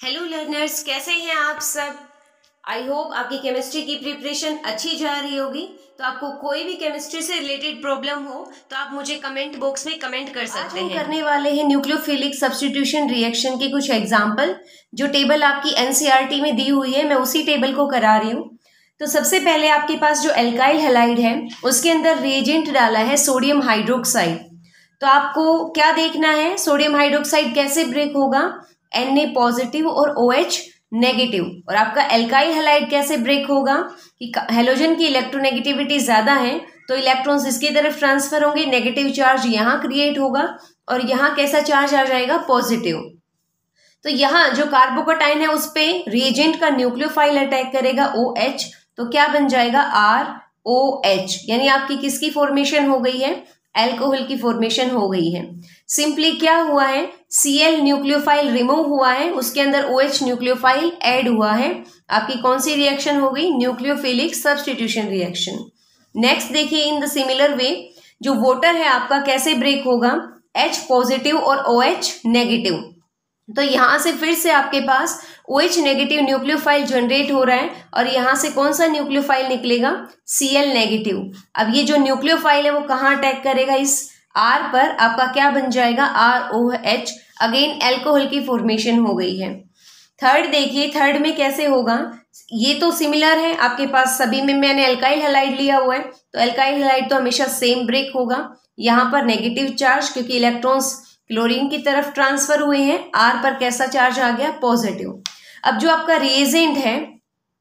Hello learners, कैसे हैं आप सब। आई होप आपकी केमिस्ट्री की प्रिपरेशन अच्छी जा रही होगी। तो आपको कोई भी केमिस्ट्री से रिलेटेड प्रॉब्लम हो तो आप मुझे कमेंट बॉक्स में कमेंट कर सकते हैं। करने वाले हैं न्यूक्लियोफिलिक सब्स्टिट्यूशन रिएक्शन के कुछ एग्जाम्पल। जो टेबल आपकी एनसीईआरटी में दी हुई है मैं उसी टेबल को करा रही हूँ। तो सबसे पहले आपके पास जो एल्काइल हैलाइड है उसके अंदर रिएजेंट डाला है सोडियम हाइड्रोक्साइड। तो आपको क्या देखना है, सोडियम हाइड्रोक्साइड कैसे ब्रेक होगा, Na पॉजिटिव और OH नेगेटिव। और आपका एल्काइल हैलाइड कैसे ब्रेक होगा कि हेलोजन की इलेक्ट्रोनेगेटिविटी ज्यादा है तो इलेक्ट्रॉन्स इसकी तरफ ट्रांसफर होंगे, नेगेटिव चार्ज यहाँ क्रिएट होगा और यहाँ कैसा चार्ज आ जाएगा, पॉजिटिव। तो यहाँ जो कार्बोकटाइन है उस पे रिएजेंट का न्यूक्लियोफाइल अटैक करेगा OH, तो क्या बन जाएगा ROH, यानी आपकी किसकी फॉर्मेशन हो गई है, एल्कोहल की फॉर्मेशन हो गई है। सिंपली क्या हुआ है, Cl न्यूक्लियोफाइल रिमूव हुआ है, उसके अंदर OH न्यूक्लियोफाइल ऐड हुआ है। आपकी कौन सी रिएक्शन हो गई, न्यूक्लियोफिलिक सब्स्टिट्यूशन रिएक्शन। नेक्स्ट देखिए, इन द सिमिलर वे जो वाटर है आपका कैसे ब्रेक होगा, H पॉजिटिव और OH नेगेटिव। तो यहां से फिर से आपके पास OH नेगेटिव न्यूक्लियोफाइल जनरेट हो रहा है और यहां से कौन सा न्यूक्लियोफाइल निकलेगा, Cl नेगेटिव। अब ये जो न्यूक्लियोफाइल है वो कहाँ अटैक करेगा, इस R पर, आपका क्या बन जाएगा ROH। अगेन एल्कोहल की फॉर्मेशन हो गई है। थर्ड देखिए, थर्ड में कैसे होगा, ये तो सिमिलर है आपके पास, सभी में मैंने एल्काइल हैलाइड लिया हुआ है तो एल्काइल हैलाइड तो हमेशा सेम ब्रेक होगा। यहाँ पर नेगेटिव चार्ज क्योंकि इलेक्ट्रॉन्स क्लोरीन की तरफ ट्रांसफर हुए हैं, R पर कैसा चार्ज आ गया, पॉजिटिव। अब जो आपका रिएजेंट है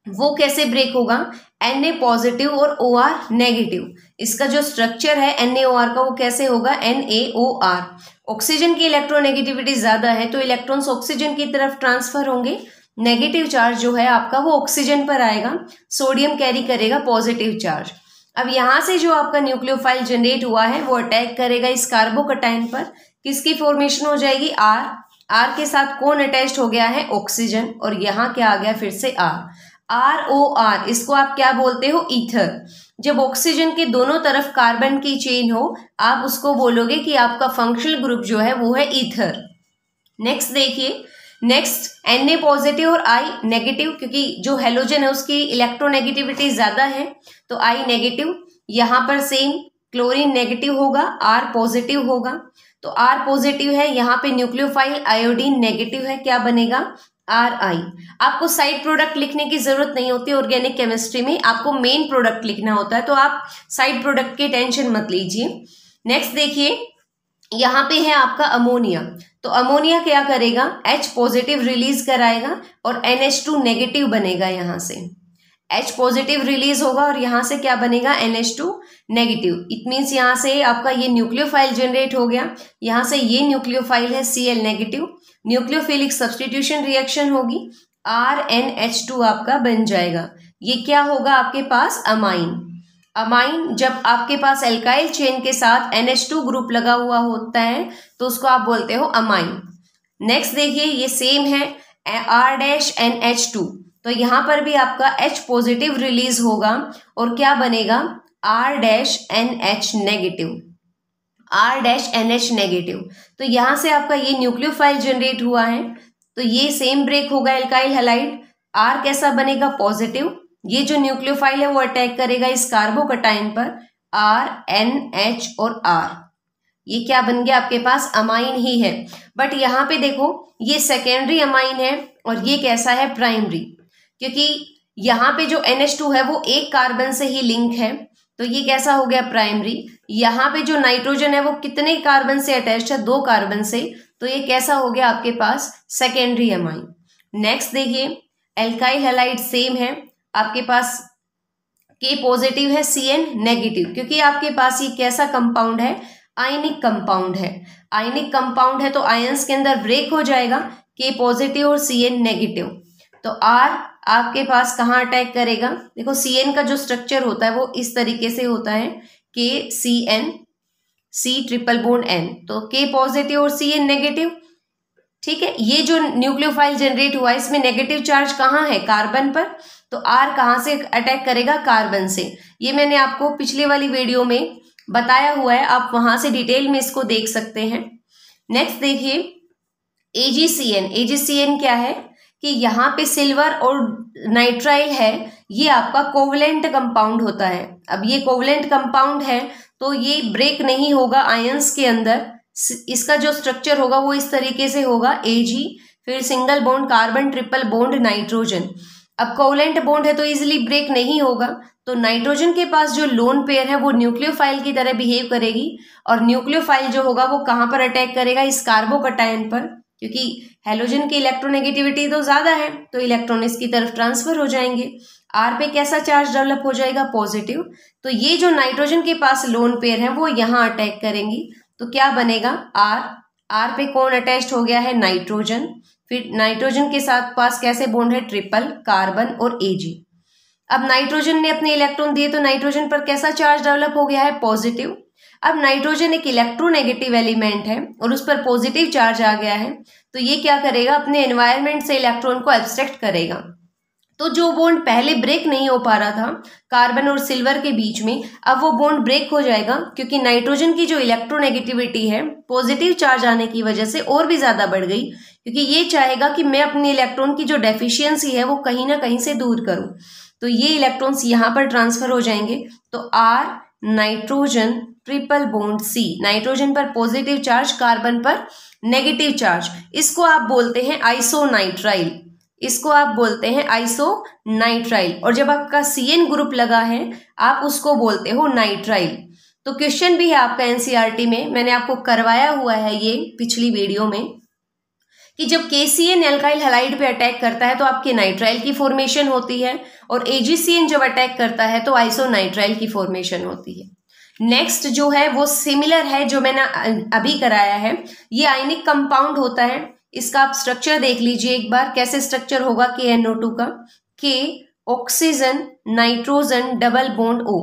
वो कैसे ब्रेक होगा, Na पॉजिटिव और OR नेगेटिव। इसका जो स्ट्रक्चर है NaOR का वो कैसे होगा, NaOR। ऑक्सीजन की इलेक्ट्रोनेगेटिविटी ज्यादा है तो इलेक्ट्रॉन्स ऑक्सीजन की तरफ ट्रांसफर होंगे, नेगेटिव चार्ज जो है आपका वो ऑक्सीजन पर आएगा, सोडियम कैरी करेगा पॉजिटिव चार्ज। अब यहां से जो आपका न्यूक्लियोफाइल जनरेट हुआ है वो अटैक करेगा इस कार्बोकटाइन पर, किसकी फॉर्मेशन हो जाएगी, R के साथ कौन अटैच्ड हो गया है, ऑक्सीजन, और यहाँ क्या आ गया फिर से ROR। इसको आप क्या बोलते हो, ईथर। जब ऑक्सीजन के दोनों तरफ कार्बन की चेन हो आप उसको बोलोगे कि आपका फंक्शनल ग्रुप जो है वो है ईथर। नेक्स्ट देखिए, नेक्स्ट Na पॉजिटिव और I नेगेटिव, क्योंकि जो हेलोजन है उसकी इलेक्ट्रोनेगेटिविटी ज्यादा है तो I नेगेटिव। यहाँ पर सेम क्लोरीन नेगेटिव होगा, R पॉजिटिव होगा। तो R पॉजिटिव है, यहाँ पे न्यूक्लियोफाइल आयोडीन नेगेटिव है, क्या बनेगा Ri। आपको साइड प्रोडक्ट लिखने की जरूरत नहीं होती ऑर्गेनिक केमिस्ट्री में, आपको मेन प्रोडक्ट लिखना होता है, तो आप साइड प्रोडक्ट की टेंशन मत लीजिए। नेक्स्ट देखिए, यहाँ पे है आपका अमोनिया। तो अमोनिया क्या करेगा, H पॉजिटिव रिलीज कराएगा और NH2 नेगेटिव बनेगा। यहाँ से H पॉजिटिव रिलीज होगा और यहाँ से क्या बनेगा, NH2 नेगेटिव। इट मीन्स यहाँ से आपका ये न्यूक्लियोफाइल जनरेट हो गया, यहाँ से ये न्यूक्लियोफाइल है Cl negative, nucleophilic substitution reaction होगी, RnH2 आपका बन जाएगा। ये क्या होगा आपके पास, अमाइन। अमाइन जब आपके पास एल्काइल चेन के साथ NH2 ग्रुप लगा हुआ होता है तो उसको आप बोलते हो अमाइन। नेक्स्ट देखिए, ये सेम है R-NH2, तो यहाँ पर भी आपका H पॉजिटिव रिलीज होगा और क्या बनेगा, R-NH नेगेटिव, R-NH नेगेटिव। तो यहाँ से आपका ये न्यूक्लियोफाइल जनरेट हुआ है तो ये सेम ब्रेक होगा एल्काइल हैलाइड, R कैसा बनेगा, पॉजिटिव। ये जो न्यूक्लियोफाइल है वो अटैक करेगा इस कार्बोकटाइन पर, RNH और R। ये क्या बन गया आपके पास, अमाइन ही है। बट यहाँ पे देखो ये सेकेंडरी अमाइन है और ये कैसा है, प्राइमरी, क्योंकि यहाँ पे जो NH2 है वो एक कार्बन से ही लिंक है तो ये कैसा हो गया, प्राइमरी। यहाँ पे जो नाइट्रोजन है वो कितने कार्बन से अटैच्ड है, 2 कार्बन से, तो ये कैसा हो गया आपके पास, सेकेंडरी अमाइन। नेक्स्ट देखिए, एल्काइल हैलाइड सेम है, आपके पास K पॉजिटिव है, Cn नेगेटिव, क्योंकि आपके पास ये कैसा कंपाउंड है, आयनिक कंपाउंड है। आयनिक कंपाउंड है तो आयंस के अंदर ब्रेक हो जाएगा, K पॉजिटिव और Cn नेगेटिव। तो R आपके पास कहाँ अटैक करेगा, देखो Cn का जो स्ट्रक्चर होता है वो इस तरीके से होता है, KCN C triple bond N, तो K पॉजिटिव और Cn नेगेटिव। ठीक है, ये जो न्यूक्लियोफाइल जनरेट हुआ है इसमें नेगेटिव चार्ज कहाँ है, कार्बन पर, तो R कहाँ से अटैक करेगा, कार्बन से। ये मैंने आपको पिछले वाली वीडियो में बताया हुआ है, आप वहां से डिटेल में इसको देख सकते हैं। नेक्स्ट देखिए, AgCN। AgCN क्या है, कि यहाँ पे सिल्वर और नाइट्राइल है, ये आपका कोवलेंट कंपाउंड होता है। अब ये कोवलेंट कंपाउंड है तो ये ब्रेक नहीं होगा आयंस के अंदर। इसका जो स्ट्रक्चर होगा वो इस तरीके से होगा, Ag, फिर single bond carbon, triple bond nitrogen. अब कोवलेंट बॉन्ड है तो इजिली ब्रेक नहीं होगा, तो नाइट्रोजन के पास जो लोन पेयर है वो न्यूक्लियोफाइल की तरह बिहेव करेगी, और न्यूक्लियोफाइल जो होगा वो कहाँ पर अटैक करेगा, इस कार्बोकटायन पर, क्योंकि हेलोजन की इलेक्ट्रोनेगेटिविटी तो ज्यादा है तो इलेक्ट्रॉन इसकी तरफ ट्रांसफर हो जाएंगे। आर पे कैसा चार्ज डेवलप हो जाएगा, पॉजिटिव। तो ये जो नाइट्रोजन के पास लोन पेयर है वो यहाँ अटैक करेंगी, तो क्या बनेगा, आर पे कौन अटैच्ड हो गया है, नाइट्रोजन। फिर नाइट्रोजन के साथ पास कैसे बॉन्ड है, ट्रिपल, कार्बन और Ag। अब नाइट्रोजन ने अपने इलेक्ट्रॉन दिए तो नाइट्रोजन पर कैसा चार्ज डेवलप हो गया है, पॉजिटिव। अब नाइट्रोजन एक इलेक्ट्रोनेगेटिव एलिमेंट है और उस पर पॉजिटिव चार्ज आ गया है, तो ये क्या करेगा, अपने एनवायरनमेंट से इलेक्ट्रॉन को एब्स्ट्रैक्ट करेगा। तो जो बॉन्ड पहले ब्रेक नहीं हो पा रहा था कार्बन और सिल्वर के बीच में, अब वो बॉन्ड ब्रेक हो जाएगा, क्योंकि नाइट्रोजन की जो इलेक्ट्रोनेगेटिविटी है पॉजिटिव चार्ज आने की वजह से और भी ज्यादा बढ़ गई, क्योंकि ये चाहेगा कि मैं अपने इलेक्ट्रॉन की जो डेफिशिएंसी है वो कहीं ना कहीं से दूर करूं। तो ये इलेक्ट्रॉन्स यहाँ पर ट्रांसफर हो जाएंगे, तो R, nitrogen, triple bond C, nitrogen पर पॉजिटिव चार्ज, कार्बन पर नेगेटिव चार्ज, इसको आप बोलते हैं आइसोनाइट्राइल, इसको आप बोलते हैं आइसोनाइट्राइल। और जब आपका CN ग्रुप लगा है आप उसको बोलते हो नाइट्राइल। तो क्वेश्चन भी है आपका NCERT में, मैंने आपको करवाया हुआ है ये पिछली वीडियो में, कि जब KCN एल्काइल हैलाइड पे अटैक करता है तो आपके नाइट्राइल की फॉर्मेशन होती है, और AgCN जब अटैक करता है तो आइसोनाइट्राइल की फॉर्मेशन होती है। नेक्स्ट जो है वो सिमिलर है, जो मैंने अभी कराया है, ये आयनिक कंपाउंड होता है। इसका आप स्ट्रक्चर देख लीजिए एक बार, कैसे स्ट्रक्चर होगा KNO2 का, K, oxygen, nitrogen, double bond O।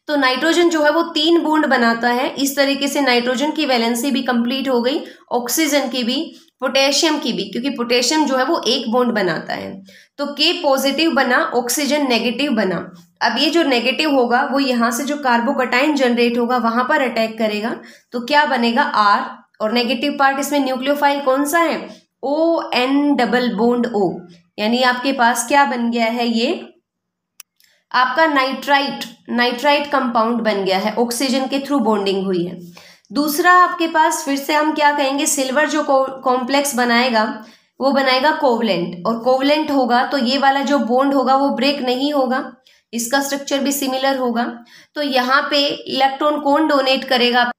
तो नाइट्रोजन जो है वो 3 बॉन्ड बनाता है, इस तरीके से नाइट्रोजन की वैलेंसी भी कंप्लीट हो गई, ऑक्सीजन की भी, पोटेशियम की भी, क्योंकि पोटेशियम जो है वो 1 बॉन्ड बनाता है। तो K पॉजिटिव बना, ऑक्सीजन नेगेटिव बना। अब ये जो नेगेटिव होगा वो यहाँ से जो कार्बोकटाइन जनरेट होगा वहां पर अटैक करेगा, तो क्या बनेगा, R, और नेगेटिव पार्ट इसमें न्यूक्लियोफाइल कौन सा है, ON डबल बॉन्ड O, यानी आपके पास क्या बन गया है, ये आपका नाइट्राइट कंपाउंड बन गया है, ऑक्सीजन के थ्रू बॉन्डिंग हुई है। दूसरा आपके पास फिर से हम क्या कहेंगे, सिल्वर जो कॉम्प्लेक्स बनाएगा वो बनाएगा कोवलेंट, और कोवलेंट होगा तो ये वाला जो बॉन्ड होगा वो ब्रेक नहीं होगा, इसका स्ट्रक्चर भी सिमिलर होगा। तो यहाँ पे इलेक्ट्रॉन कौन डोनेट करेगा,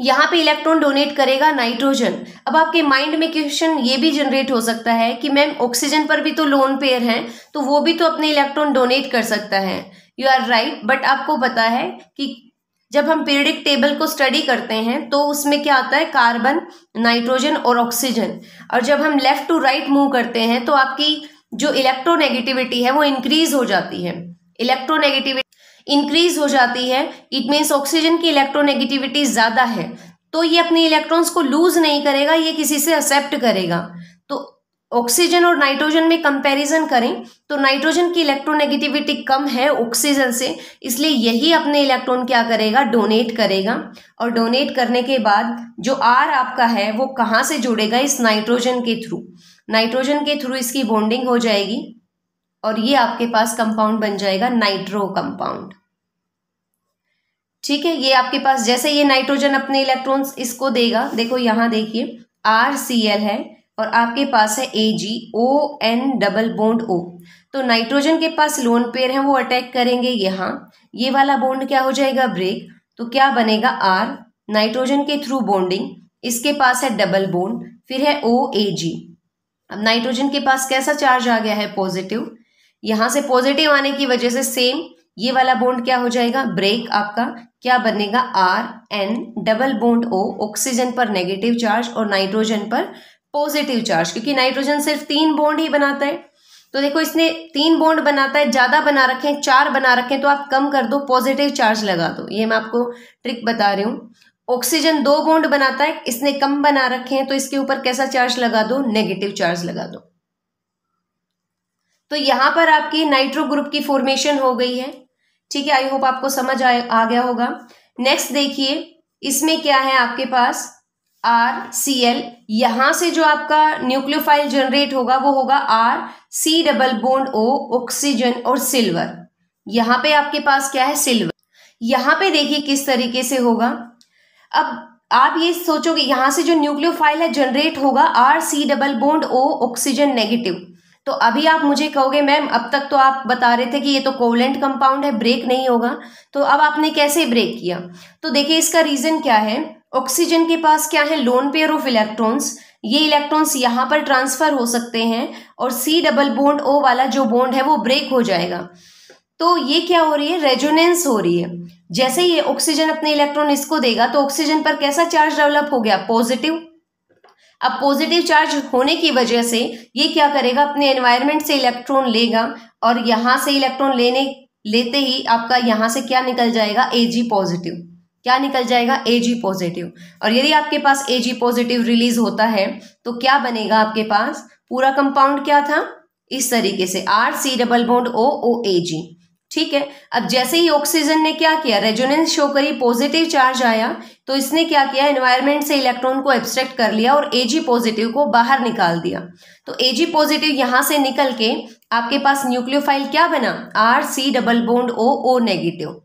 यहाँ पे इलेक्ट्रॉन डोनेट करेगा नाइट्रोजन। अब आपके माइंड में क्वेश्चन ये भी जनरेट हो सकता है कि मैम ऑक्सीजन पर भी तो लोन पेयर है, तो वो भी तो अपने इलेक्ट्रॉन डोनेट कर सकता है। यू आर राइट, बट आपको पता है कि जब हम पीरियडिक टेबल को स्टडी करते हैं तो उसमें क्या आता है, कार्बन, नाइट्रोजन और ऑक्सीजन, और जब हम लेफ्ट टू राइट मूव करते हैं तो आपकी जो इलेक्ट्रोनेगेटिविटी है वो इंक्रीज हो जाती है, इलेक्ट्रोनेगेटिविटी इंक्रीज हो जाती है, इट मीन्स ऑक्सीजन की इलेक्ट्रोनेगेटिविटी ज्यादा है, तो ये अपने इलेक्ट्रॉन्स को लूज नहीं करेगा, ये किसी से एक्सेप्ट करेगा। तो ऑक्सीजन और नाइट्रोजन में कंपैरिजन करें तो नाइट्रोजन की इलेक्ट्रोनेगेटिविटी कम है ऑक्सीजन से, इसलिए यही अपने इलेक्ट्रॉन क्या करेगा, डोनेट करेगा। और डोनेट करने के बाद जो R आपका है वो कहाँ से जुड़ेगा, इस नाइट्रोजन के थ्रू, नाइट्रोजन के थ्रू इसकी बॉन्डिंग हो जाएगी, और ये आपके पास कंपाउंड बन जाएगा नाइट्रो कंपाउंड। ठीक है, ये आपके पास जैसे ये नाइट्रोजन अपने इलेक्ट्रॉन्स इसको देगा, देखो यहाँ देखिए RCl है और आपके पास है AgON डबल बॉन्ड O। तो नाइट्रोजन के पास लोन पेयर है वो अटैक करेंगे यहाँ, ये वाला बॉन्ड क्या हो जाएगा, ब्रेक, तो क्या बनेगा, R, नाइट्रोजन के थ्रू बॉन्डिंग, इसके पास है डबल बॉन्ड, फिर है OAg। अब नाइट्रोजन के पास कैसा चार्ज आ गया है, पॉजिटिव, यहाँ से पॉजिटिव आने की वजह से सेम ये वाला बॉन्ड क्या हो जाएगा, ब्रेक, आपका क्या बनेगा, RN double bond O, oxygen पर नेगेटिव चार्ज और नाइट्रोजन पर पॉजिटिव चार्ज, क्योंकि नाइट्रोजन सिर्फ 3 बॉन्ड ही बनाता है। तो देखो इसने 3 बॉन्ड बनाता है, ज्यादा बना रखे हैं, 4 बना रखे हैं, तो आप कम कर दो, पॉजिटिव चार्ज लगा दो, ये मैं आपको ट्रिक बता रही हूँ। ऑक्सीजन 2 बॉन्ड बनाता है, इसने कम बना रखे हैं, तो इसके ऊपर कैसा चार्ज लगा दो, नेगेटिव चार्ज लगा दो। तो यहाँ पर आपकी नाइट्रो ग्रुप की फॉर्मेशन हो गई है। ठीक है, आई होप आपको समझ आ गया होगा। नेक्स्ट देखिए, इसमें क्या है आपके पास, RCl, यहां से जो आपका न्यूक्लियोफाइल जनरेट होगा वो होगा RC double bond O, oxygen और सिल्वर। यहाँ पे आपके पास क्या है, सिल्वर। यहाँ पे देखिए किस तरीके से होगा। अब आप ये सोचोगे यहाँ से जो न्यूक्लियोफाइल है जनरेट होगा RC double bond O, oxygen negative. तो अभी आप मुझे कहोगे मैम अब तक तो आप बता रहे थे कि ये तो कोवलेंट कंपाउंड है, ब्रेक नहीं होगा, तो अब आपने कैसे ब्रेक किया? तो देखिए इसका रीजन क्या है, ऑक्सीजन के पास क्या है, लोन पेयर ऑफ इलेक्ट्रॉन्स। ये इलेक्ट्रॉन्स यहाँ पर ट्रांसफर हो सकते हैं और C डबल बॉन्ड O वाला जो बॉन्ड है वो ब्रेक हो जाएगा। तो ये क्या हो रही है, रेजोनेंस हो रही है। जैसे ये ऑक्सीजन अपने इलेक्ट्रॉन इसको देगा तो ऑक्सीजन पर कैसा चार्ज डेवलप हो गया, पॉजिटिव। अब पॉजिटिव चार्ज होने की वजह से ये क्या करेगा, अपने एनवायरनमेंट से इलेक्ट्रॉन लेगा और यहाँ से इलेक्ट्रॉन लेते ही आपका यहाँ से क्या निकल जाएगा, Ag पॉजिटिव। क्या निकल जाएगा, Ag पॉजिटिव। और यदि आपके पास Ag पॉजिटिव रिलीज होता है तो क्या बनेगा, आपके पास पूरा कंपाउंड क्या था, इस तरीके से RC double bond O, OAg। ठीक है। अब जैसे ही ऑक्सीजन ने क्या किया, रेजोनेंस शो करी, पॉजिटिव चार्ज आया, तो इसने क्या किया, एनवायरनमेंट से इलेक्ट्रॉन को एब्स्ट्रैक्ट कर लिया और Ag पॉजिटिव को बाहर निकाल दिया। तो Ag पॉजिटिव यहां से निकल के आपके पास न्यूक्लियोफाइल क्या बना, RC double bond O, O negative.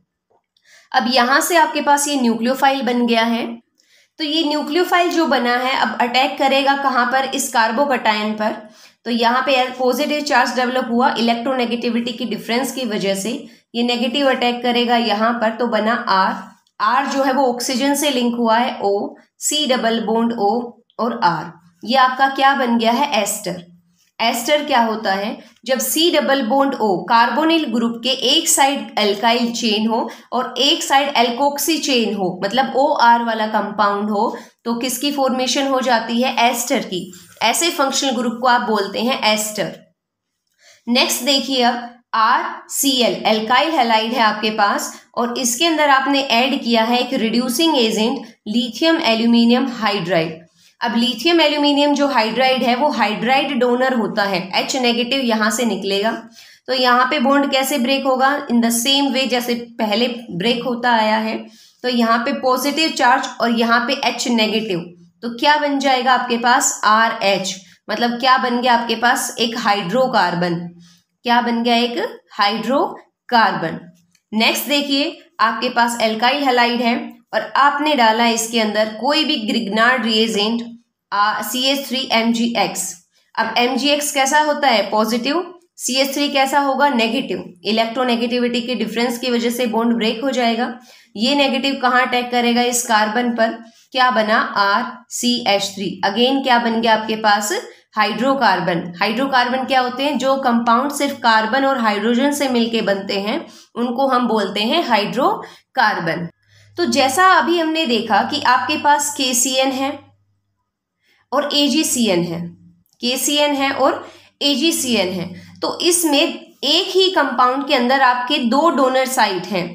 अब यहां से आपके पास ये न्यूक्लियोफाइल बन गया है। तो ये न्यूक्लियोफाइल जो बना है अब अटैक करेगा कहां पर, इस कार्बोकटायन पर। तो यहाँ पे पॉजिटिव चार्ज डेवलप हुआ इलेक्ट्रोनेगेटिविटी की डिफरेंस की वजह से, ये नेगेटिव अटैक करेगा यहाँ पर, तो बना R जो है वो ऑक्सीजन से लिंक हुआ है O, C double bond O और R। ये आपका क्या बन गया है, एस्टर। एस्टर क्या होता है, जब C double bond O carbonyl group के एक साइड एल्काइल चेन हो और एक साइड एल्कोक्सी चेन हो, मतलब OR वाला कंपाउंड हो, तो किसकी फॉर्मेशन हो जाती है, एस्टर की। ऐसे फंक्शनल ग्रुप को आप बोलते हैं एस्टर। नेक्स्ट देखिए अब RCl एल्काइल हैलाइड है आपके पास और इसके अंदर आपने ऐड किया है एक reducing agent lithium aluminium hydride. अब लिथियम एल्यूमिनियम जो हाइड्राइड है वो हाइड्राइड डोनर होता है, H नेगेटिव यहां से निकलेगा। तो यहाँ पे बॉन्ड कैसे ब्रेक होगा, इन द सेम वे जैसे पहले ब्रेक होता आया है। तो यहाँ पे पॉजिटिव चार्ज और यहाँ पे H नेगेटिव, तो क्या बन जाएगा आपके पास, RH। मतलब क्या बन गया आपके पास, एक हाइड्रोकार्बन। क्या बन गया, एक हाइड्रोकार्बन। नेक्स्ट देखिए आपके पास एल्काइल हैलाइड है और आपने डाला इसके अंदर कोई भी ग्रिग्नार्ड रिएजेंट CH3MgX। अब MgX कैसा होता है, पॉजिटिव, CH3 कैसा होगा, नेगेटिव। इलेक्ट्रोनेगेटिविटी की डिफरेंस की वजह से बॉन्ड ब्रेक हो जाएगा। ये नेगेटिव कहाँ अटैक करेगा, इस कार्बन पर, क्या बना, RCH3। अगेन क्या बन गया आपके पास, हाइड्रोकार्बन। हाइड्रोकार्बन क्या होते हैं, जो कंपाउंड सिर्फ कार्बन और हाइड्रोजन से मिलके बनते हैं उनको हम बोलते हैं हाइड्रोकार्बन। तो जैसा अभी हमने देखा कि आपके पास KCN है और AgCN है, KCN है और AgCN है। तो इसमें एक ही कंपाउंड के अंदर आपके दो डोनर साइट हैं।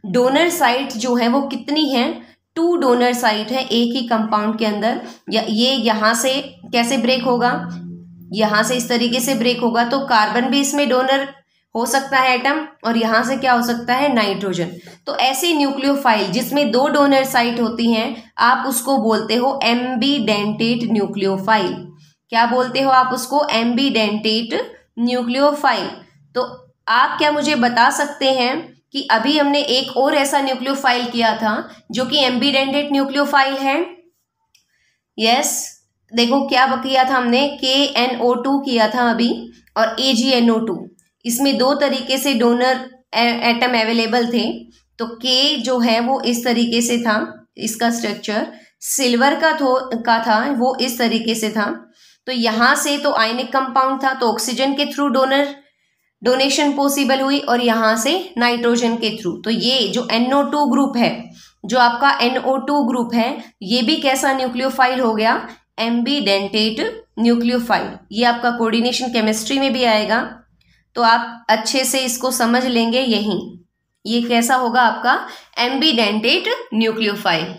डोनर साइट जो है वो कितनी है, 2 डोनर साइट है एक ही कंपाउंड के अंदर। ये यहाँ से कैसे ब्रेक होगा, यहाँ से इस तरीके से ब्रेक होगा। तो कार्बन भी इसमें डोनर हो सकता है एटम और यहाँ से क्या हो सकता है, नाइट्रोजन। तो ऐसे न्यूक्लियोफाइल जिसमें 2 डोनर साइट होती हैं आप उसको बोलते हो एम्बीडेंटेट न्यूक्लियोफाइल। क्या बोलते हो आप उसको, एम्बीडेंटेट न्यूक्लियोफाइल। तो आप क्या मुझे बता सकते हैं कि अभी हमने एक और ऐसा न्यूक्लियोफाइल किया था जो कि एम्बीडेंटेट न्यूक्लियोफाइल है। यस, देखो क्या किया था हमने, KNO2 किया था अभी और AgNO2। इसमें 2 तरीके से डोनर एटम अवेलेबल थे। तो K जो है वो इस तरीके से था, इसका स्ट्रक्चर सिल्वर का था वो इस तरीके से था। तो यहाँ से तो आयनिक कंपाउंड था, तो ऑक्सीजन के थ्रू डोनेशन पॉसिबल हुई और यहाँ से नाइट्रोजन के थ्रू। तो ये जो NO2 ग्रुप है, जो आपका NO2 ग्रुप है, ये भी कैसा न्यूक्लियोफाइल हो गया, एम्बीडेंटेट न्यूक्लियोफाइल। ये आपका कोऑर्डिनेशन केमिस्ट्री में भी आएगा, तो आप अच्छे से इसको समझ लेंगे। यही ये कैसा होगा आपका, एम्बीडेंटेट न्यूक्लियोफाइल।